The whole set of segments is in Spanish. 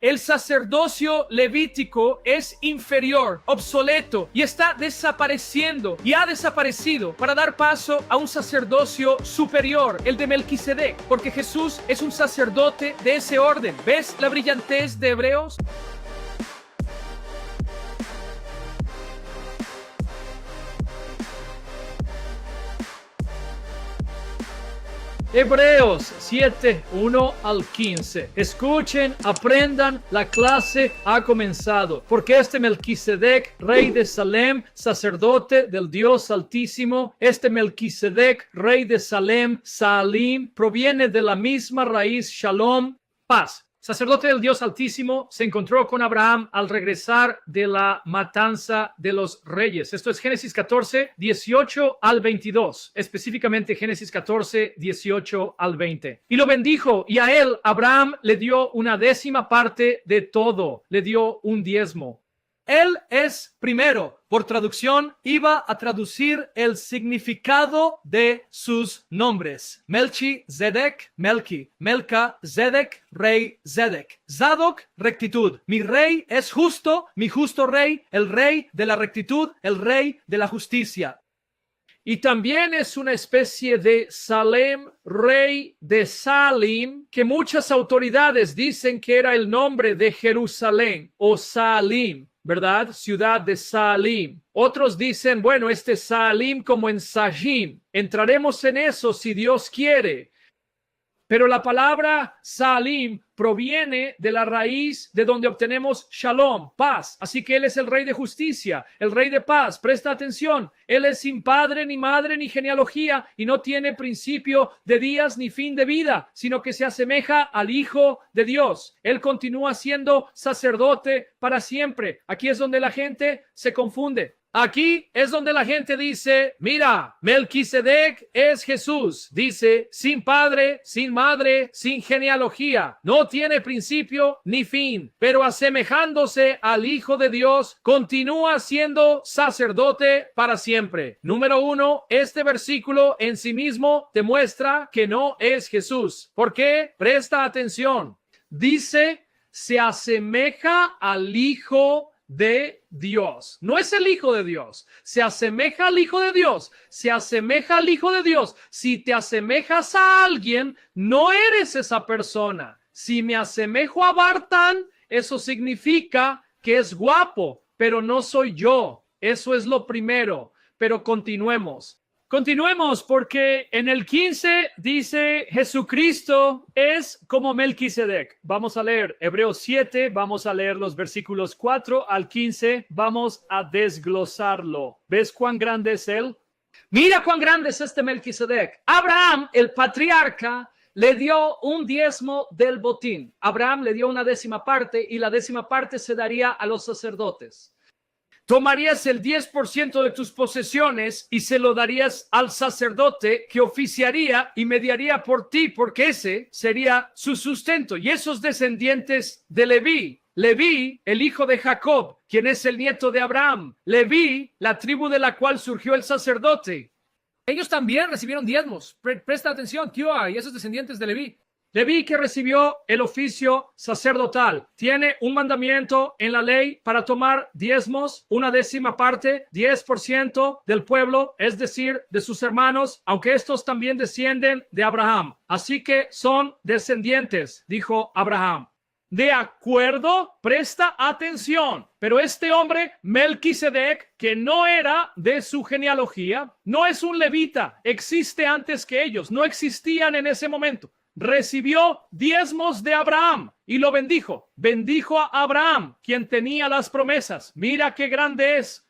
El sacerdocio levítico es inferior, obsoleto y está desapareciendo y ha desaparecido para dar paso a un sacerdocio superior, el de Melquisedec, porque Jesús es un sacerdote de ese orden. ¿Ves la brillantez de Hebreos? Hebreos 7, 1 al 15. Escuchen, aprendan, la clase ha comenzado. Porque este Melquisedec, rey de Salem, sacerdote del Dios Altísimo, este Melquisedec, rey de Salem, Salim, proviene de la misma raíz Shalom, paz. Sacerdote del Dios Altísimo, se encontró con Abraham al regresar de la matanza de los reyes. Esto es Génesis 14, 18 al 22, específicamente Génesis 14, 18 al 20. Y lo bendijo, y a él, Abraham, le dio una décima parte de todo, le dio un diezmo. Él es primero, por traducción, iba a traducir el significado de sus nombres. Melchizedek, Melki, Melca, Zedek, rey Zedek. Zadok, rectitud. Mi rey es justo, mi justo rey, el rey de la rectitud, el rey de la justicia. Y también es una especie de Salem, rey de Salim, que muchas autoridades dicen que era el nombre de Jerusalén o Salim, ¿verdad? Ciudad de Salim. Otros dicen, bueno, este Salim como en Sajim. Entraremos en eso si Dios quiere. Pero la palabra Salim proviene de la raíz de donde obtenemos Shalom, paz. Así que Él es el Rey de justicia, el Rey de paz. Presta atención, Él es sin padre, ni madre, ni genealogía, y no tiene principio de días ni fin de vida, sino que se asemeja al Hijo de Dios. Él continúa siendo sacerdote para siempre. Aquí es donde la gente se confunde. Aquí es donde la gente dice, mira, Melquisedec es Jesús. Dice, sin padre, sin madre, sin genealogía. No tiene principio ni fin, pero asemejándose al Hijo de Dios, continúa siendo sacerdote para siempre. Número 1, este versículo en sí mismo demuestra que no es Jesús. ¿Por qué? Presta atención. Dice, se asemeja al Hijo de Dios. No es el Hijo de Dios. Se asemeja al Hijo de Dios. Se asemeja al Hijo de Dios. Si te asemejas a alguien, no eres esa persona. Si me asemejo a Bartán, eso significa que es guapo, pero no soy yo. Eso es lo primero. Pero continuemos. Continuemos porque en el 15 dice Jesucristo es como Melquisedec. Vamos a leer Hebreos 7, vamos a leer los versículos 4 al 15, vamos a desglosarlo. ¿Ves cuán grande es él? Mira cuán grande es este Melquisedec. Abraham, el patriarca, le dio un diezmo del botín. Abraham le dio una décima parte y la décima parte se daría a los sacerdotes. Tomarías el 10% de tus posesiones y se lo darías al sacerdote que oficiaría y mediaría por ti, porque ese sería su sustento. Y esos descendientes de Leví, Leví, el hijo de Jacob, quien es el nieto de Abraham, Leví, la tribu de la cual surgió el sacerdote. Ellos también recibieron diezmos. Presta atención, tío, y esos descendientes de Leví. Leví, que recibió el oficio sacerdotal, tiene un mandamiento en la ley para tomar diezmos, una décima parte, 10% del pueblo, es decir, de sus hermanos, aunque estos también descienden de Abraham. Así que son descendientes, dijo Abraham. De acuerdo, presta atención. Pero este hombre, Melquisedec, que no era de su genealogía, no es un levita, existe antes que ellos, no existían en ese momento. Recibió diezmos de Abraham y lo bendijo. Bendijo a Abraham, quien tenía las promesas. Mira qué grande es.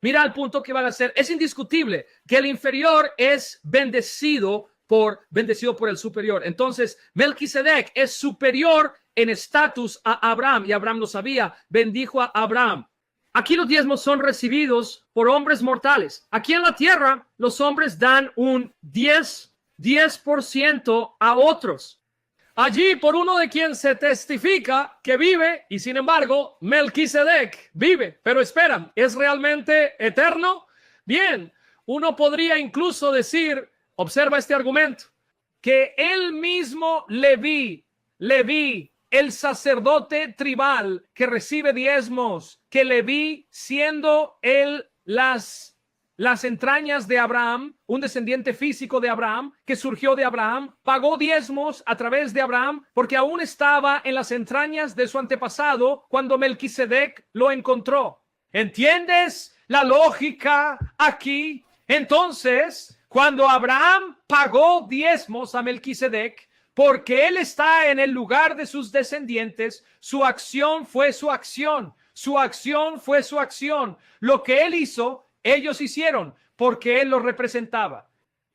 Mira el punto que van a hacer. Es indiscutible que el inferior es bendecido por el superior. Entonces, Melquisedec es superior en estatus a Abraham y Abraham lo sabía. Bendijo a Abraham. Aquí los diezmos son recibidos por hombres mortales. Aquí en la tierra, los hombres dan un 10% a otros. Allí por uno de quien se testifica que vive y sin embargo Melquisedec vive. Pero espera, ¿es realmente eterno? Bien, uno podría incluso decir, observa este argumento, que el mismo Leví el sacerdote tribal que recibe diezmos, que Leví, siendo él las entrañas de Abraham, un descendiente físico de Abraham, que surgió de Abraham, pagó diezmos a través de Abraham, porque aún estaba en las entrañas de su antepasado cuando Melquisedec lo encontró. ¿Entiendes la lógica aquí? Entonces, cuando Abraham pagó diezmos a Melquisedec, porque él está en el lugar de sus descendientes, su acción fue su acción. Su acción fue su acción. Lo que él hizo, ellos hicieron, porque él los representaba.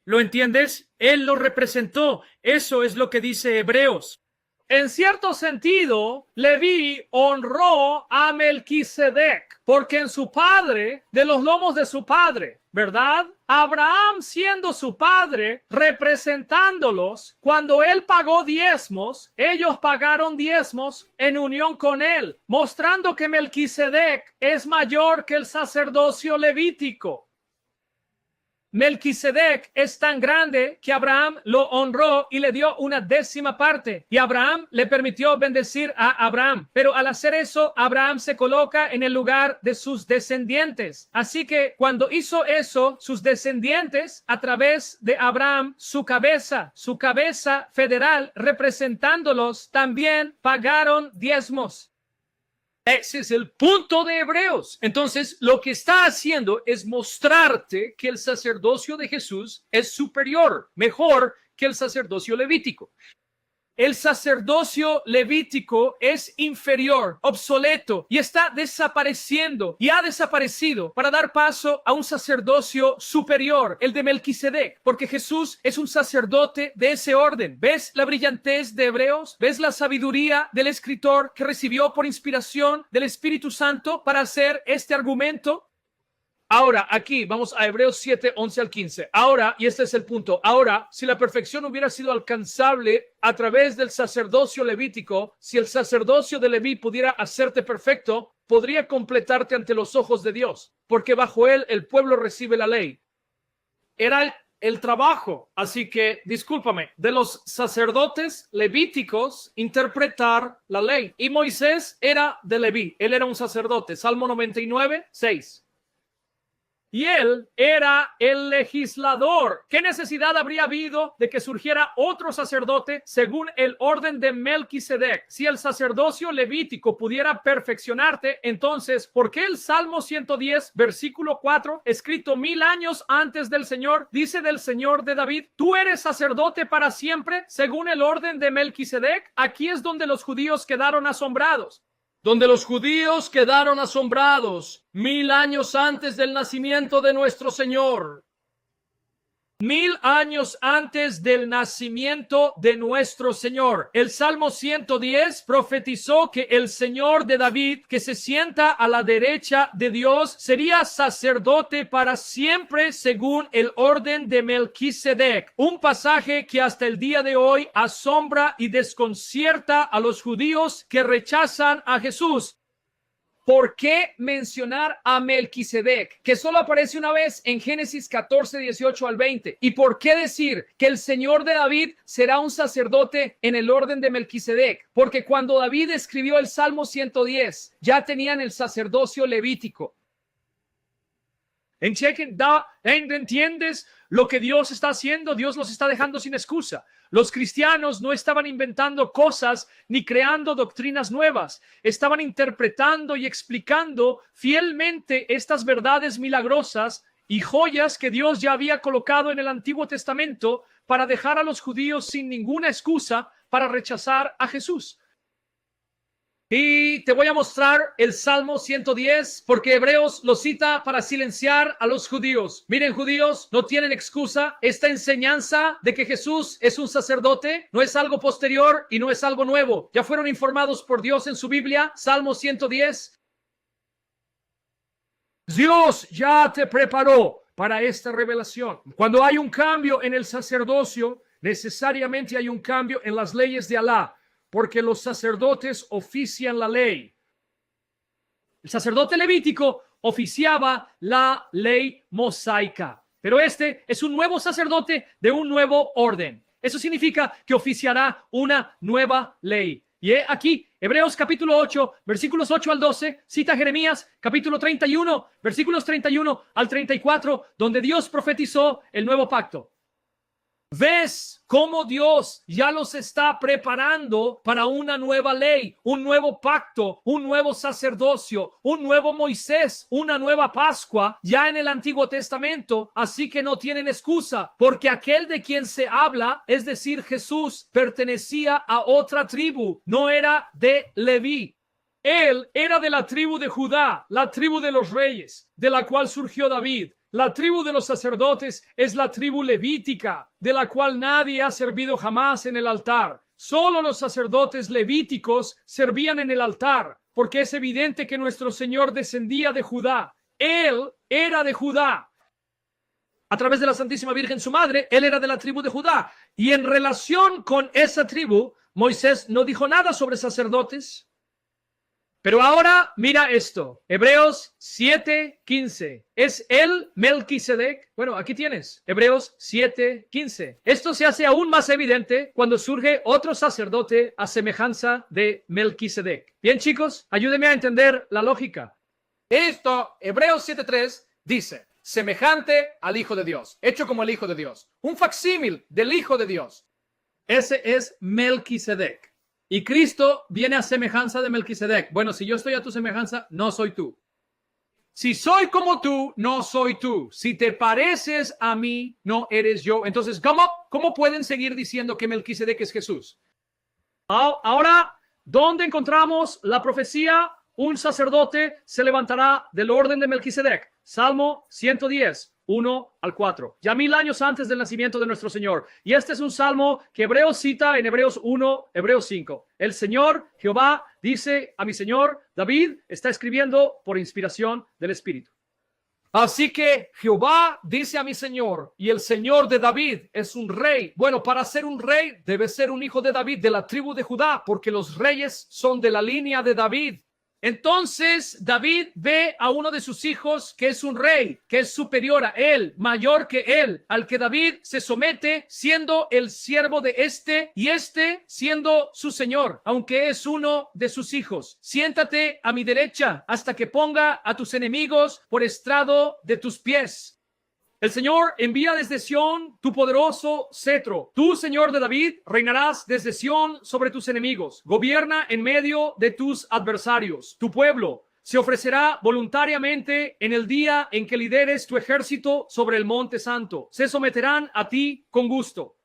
¿Lo entiendes? Él los representó. Eso es lo que dice Hebreos. En cierto sentido, Leví honró a Melquisedec, porque en su padre, de los lomos de su padre, ¿verdad? Abraham, siendo su padre, representándolos, cuando él pagó diezmos, ellos pagaron diezmos en unión con él, mostrando que Melquisedec es mayor que el sacerdocio levítico. Melquisedec es tan grande que Abraham lo honró y le dio una 10ª parte. Y Abraham le permitió bendecir a Abraham. Pero al hacer eso, Abraham se coloca en el lugar de sus descendientes. Así que cuando hizo eso, sus descendientes, a través de Abraham, su cabeza federal, representándolos, también pagaron diezmos. Ese es el punto de Hebreos. Entonces, lo que está haciendo es mostrarte que el sacerdocio de Jesús es superior, mejor que el sacerdocio levítico. El sacerdocio levítico es inferior, obsoleto y está desapareciendo y ha desaparecido para dar paso a un sacerdocio superior, el de Melquisedec, porque Jesús es un sacerdote de ese orden. ¿Ves la brillantez de Hebreos? ¿Ves la sabiduría del escritor que recibió por inspiración del Espíritu Santo para hacer este argumento? Ahora, aquí vamos a Hebreos 7, 11 al 15. Ahora, y este es el punto, ahora, si la perfección hubiera sido alcanzable a través del sacerdocio levítico, si el sacerdocio de Leví pudiera hacerte perfecto, podría completarte ante los ojos de Dios, porque bajo él el pueblo recibe la ley. Era el trabajo, así que, discúlpame, de los sacerdotes levíticos interpretar la ley. Y Moisés era de Leví, él era un sacerdote. Salmo 99, 6. Y él era el legislador. ¿Qué necesidad habría habido de que surgiera otro sacerdote según el orden de Melquisedec? Si el sacerdocio levítico pudiera perfeccionarte, entonces, ¿por qué el Salmo 110, versículo 4, escrito 1000 años antes del Señor, dice del Señor de David, tú eres sacerdote para siempre según el orden de Melquisedec? Aquí es donde los judíos quedaron asombrados. Donde los judíos quedaron asombrados 1000 años antes del nacimiento de nuestro Señor. 1000 años antes del nacimiento de nuestro Señor. El Salmo 110 profetizó que el Señor de David, que se sienta a la derecha de Dios, sería sacerdote para siempre según el orden de Melquisedec. Un pasaje que hasta el día de hoy asombra y desconcierta a los judíos que rechazan a Jesús. ¿Por qué mencionar a Melquisedec, que solo aparece una vez en Génesis 14, 18 al 20? ¿Y por qué decir que el Señor de David será un sacerdote en el orden de Melquisedec? Porque cuando David escribió el Salmo 110, ya tenían el sacerdocio levítico. ¿Entiendes lo que Dios está haciendo? Dios los está dejando sin excusa. Los cristianos no estaban inventando cosas ni creando doctrinas nuevas. Estaban interpretando y explicando fielmente estas verdades milagrosas y joyas que Dios ya había colocado en el Antiguo Testamento para dejar a los judíos sin ninguna excusa para rechazar a Jesús. Y te voy a mostrar el Salmo 110 porque Hebreos lo cita para silenciar a los judíos. Miren, judíos, no tienen excusa. Esta enseñanza de que Jesús es un sacerdote no es algo posterior y no es algo nuevo. Ya fueron informados por Dios en su Biblia. Salmo 110. Dios ya te preparó para esta revelación. Cuando hay un cambio en el sacerdocio, necesariamente hay un cambio en las leyes de Alá. Porque los sacerdotes ofician la ley. El sacerdote levítico oficiaba la ley mosaica. Pero este es un nuevo sacerdote de un nuevo orden. Eso significa que oficiará una nueva ley. Y he aquí, Hebreos capítulo 8, versículos 8 al 12, cita Jeremías capítulo 31, versículos 31 al 34, donde Dios profetizó el nuevo pacto. ¿Ves cómo Dios ya los está preparando para una nueva ley, un nuevo pacto, un nuevo sacerdocio, un nuevo Moisés, una nueva Pascua ya en el Antiguo Testamento? Así que no tienen excusa, porque aquel de quien se habla, es decir, Jesús, pertenecía a otra tribu, no era de Leví. Él era de la tribu de Judá, la tribu de los reyes, de la cual surgió David. La tribu de los sacerdotes es la tribu levítica, de la cual nadie ha servido jamás en el altar. Solo los sacerdotes levíticos servían en el altar, porque es evidente que nuestro Señor descendía de Judá. Él era de Judá. A través de la Santísima Virgen, su madre, él era de la tribu de Judá. Y en relación con esa tribu, Moisés no dijo nada sobre sacerdotes. Pero ahora mira esto, Hebreos 7:15. ¿Es él Melquisedec? Bueno, aquí tienes, Hebreos 7:15. Esto se hace aún más evidente cuando surge otro sacerdote a semejanza de Melquisedec. Bien, chicos, ayúdenme a entender la lógica. Esto, Hebreos 7:3 dice, semejante al Hijo de Dios, hecho como el Hijo de Dios, un facsímil del Hijo de Dios. Ese es Melquisedec. Y Cristo viene a semejanza de Melquisedec. Bueno, si yo estoy a tu semejanza, no soy tú. Si soy como tú, no soy tú. Si te pareces a mí, no eres yo. Entonces, ¿cómo pueden seguir diciendo que Melquisedec es Jesús? Ahora, ¿dónde encontramos la profecía? Un sacerdote se levantará del orden de Melquisedec. Salmo 110. 1 al 4, ya 1000 años antes del nacimiento de nuestro Señor. Y este es un salmo que Hebreos cita en Hebreos 1, Hebreos 5. El Señor, Jehová, dice a mi Señor, David está escribiendo por inspiración del Espíritu. Así que Jehová dice a mi Señor, y el Señor de David es un rey. Bueno, para ser un rey debe ser un hijo de David, de la tribu de Judá, porque los reyes son de la línea de David. Entonces David ve a uno de sus hijos que es un rey, que es superior a él, mayor que él, al que David se somete siendo el siervo de este y este siendo su señor, aunque es uno de sus hijos. Siéntate a mi derecha hasta que ponga a tus enemigos por estrado de tus pies. El Señor envía desde Sión tu poderoso cetro. Tú, Señor de David, reinarás desde Sión sobre tus enemigos. Gobierna en medio de tus adversarios. Tu pueblo se ofrecerá voluntariamente en el día en que lideres tu ejército sobre el monte santo. Se someterán a ti con gusto.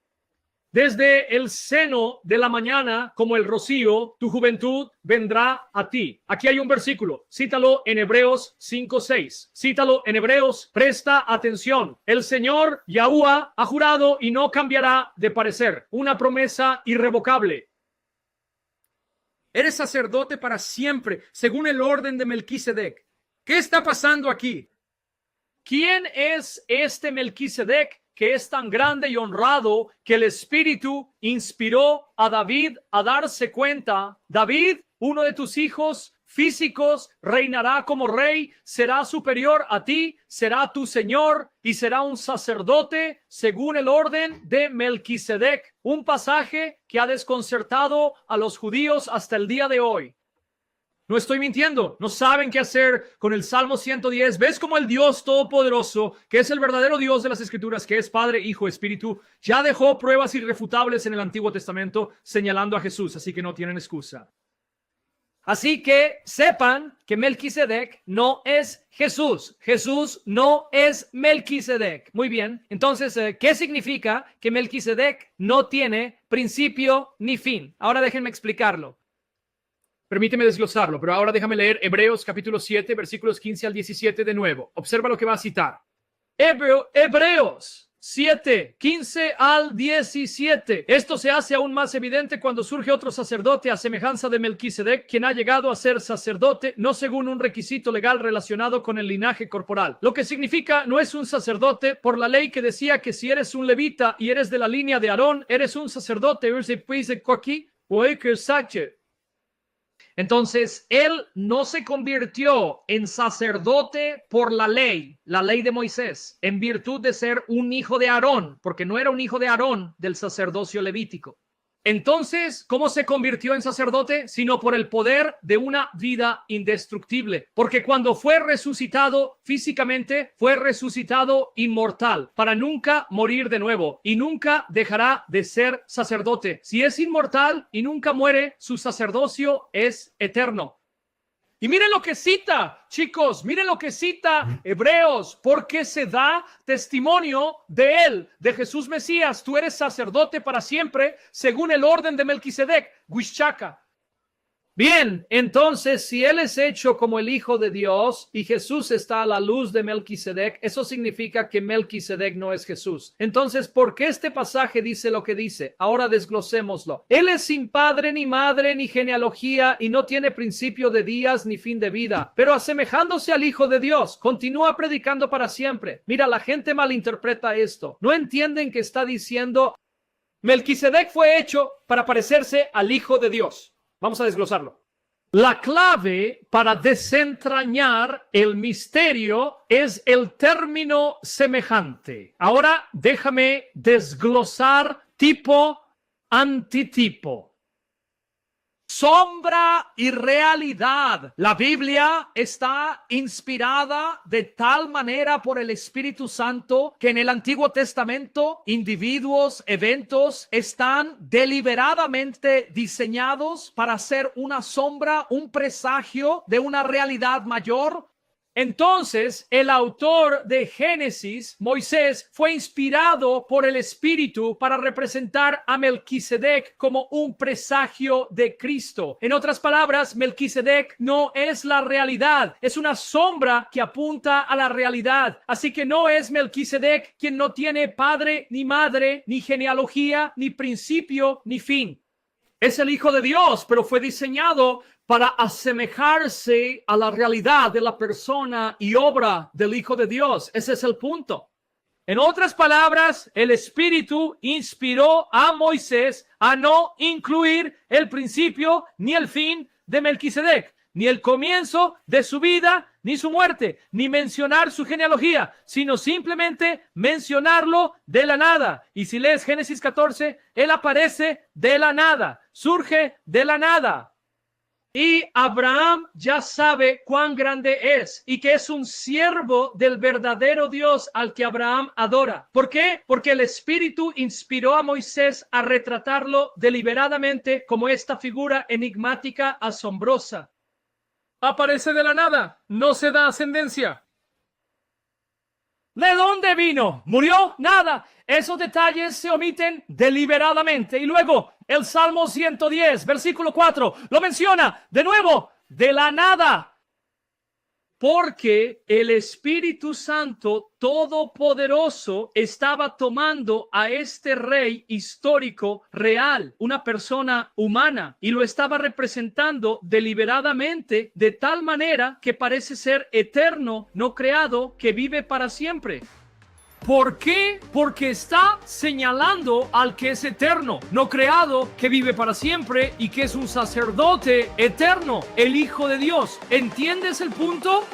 Desde el seno de la mañana, como el rocío, tu juventud vendrá a ti. Aquí hay un versículo, cítalo en Hebreos 5:6. Cítalo en Hebreos, presta atención. El Señor Yahuwah ha jurado y no cambiará de parecer. Una promesa irrevocable. Eres sacerdote para siempre, según el orden de Melquisedec. ¿Qué está pasando aquí? ¿Quién es este Melquisedec que es tan grande y honrado que el Espíritu inspiró a David a darse cuenta? David, uno de tus hijos físicos, reinará como rey, será superior a ti, será tu señor y será un sacerdote según el orden de Melquisedec. Un pasaje que ha desconcertado a los judíos hasta el día de hoy. No estoy mintiendo, no saben qué hacer con el Salmo 110. ¿Ves cómo el Dios Todopoderoso, que es el verdadero Dios de las Escrituras, que es Padre, Hijo, Espíritu, ya dejó pruebas irrefutables en el Antiguo Testamento señalando a Jesús, así que no tienen excusa? Así que sepan que Melquisedec no es Jesús. Jesús no es Melquisedec. Muy bien, entonces, ¿qué significa que Melquisedec no tiene principio ni fin? Ahora déjenme explicarlo. Permíteme desglosarlo, pero ahora déjame leer Hebreos capítulo 7, versículos 15 al 17 de nuevo. Observa lo que va a citar. Hebreos 7, 15 al 17. Esto se hace aún más evidente cuando surge otro sacerdote a semejanza de Melquisedec, quien ha llegado a ser sacerdote no según un requisito legal relacionado con el linaje corporal. Lo que significa no es un sacerdote por la ley que decía que si eres un levita y eres de la línea de Aarón, eres un sacerdote. Entonces, él no se convirtió en sacerdote por la ley de Moisés, en virtud de ser un hijo de Aarón, porque no era un hijo de Aarón del sacerdocio levítico. Entonces, ¿cómo se convirtió en sacerdote? Sino por el poder de una vida indestructible. Porque cuando fue resucitado físicamente, fue resucitado inmortal, para nunca morir de nuevo, y nunca dejará de ser sacerdote. Si es inmortal y nunca muere, su sacerdocio es eterno. Y miren lo que cita, chicos, miren lo que cita Hebreos, porque se da testimonio de él, de Jesús Mesías. Tú eres sacerdote para siempre, según el orden de Melquisedec, Huichaca. Bien, entonces, si él es hecho como el Hijo de Dios y Jesús está a la luz de Melquisedec, eso significa que Melquisedec no es Jesús. Entonces, ¿por qué este pasaje dice lo que dice? Ahora desglosémoslo. Él es sin padre, ni madre, ni genealogía, y no tiene principio de días ni fin de vida, pero asemejándose al Hijo de Dios, continúa predicando para siempre. Mira, la gente malinterpreta esto. No entienden que está diciendo, Melquisedec fue hecho para parecerse al Hijo de Dios. Vamos a desglosarlo. La clave para desentrañar el misterio es el término semejante. Ahora déjame desglosar tipo antitipo. Sombra y realidad. La Biblia está inspirada de tal manera por el Espíritu Santo que en el Antiguo Testamento individuos, eventos están deliberadamente diseñados para ser una sombra, un presagio de una realidad mayor. Entonces, el autor de Génesis, Moisés, fue inspirado por el Espíritu para representar a Melquisedec como un presagio de Cristo. En otras palabras, Melquisedec no es la realidad, es una sombra que apunta a la realidad. Así que no es Melquisedec quien no tiene padre, ni madre, ni genealogía, ni principio, ni fin. Es el Hijo de Dios, pero fue diseñado para asemejarse a la realidad de la persona y obra del Hijo de Dios. Ese es el punto. En otras palabras, el Espíritu inspiró a Moisés a no incluir el principio ni el fin de Melquisedec, ni el comienzo de su vida, ni su muerte, ni mencionar su genealogía, sino simplemente mencionarlo de la nada. Y si lees Génesis 14, él aparece de la nada, surge de la nada. Y Abraham ya sabe cuán grande es y que es un siervo del verdadero Dios al que Abraham adora. ¿Por qué? Porque el Espíritu inspiró a Moisés a retratarlo deliberadamente como esta figura enigmática, asombrosa. Aparece de la nada, no se da ascendencia. ¿De dónde vino? ¿Murió? Nada. Esos detalles se omiten deliberadamente. Y luego, el Salmo 110, versículo 4, lo menciona de nuevo, de la nada. Porque el Espíritu Santo Todopoderoso estaba tomando a este rey histórico real, una persona humana, y lo estaba representando deliberadamente de tal manera que parece ser eterno, no creado, que vive para siempre. ¿Por qué? Porque está señalando al que es eterno, no creado, que vive para siempre y que es un sacerdote eterno, el Hijo de Dios. ¿Entiendes el punto?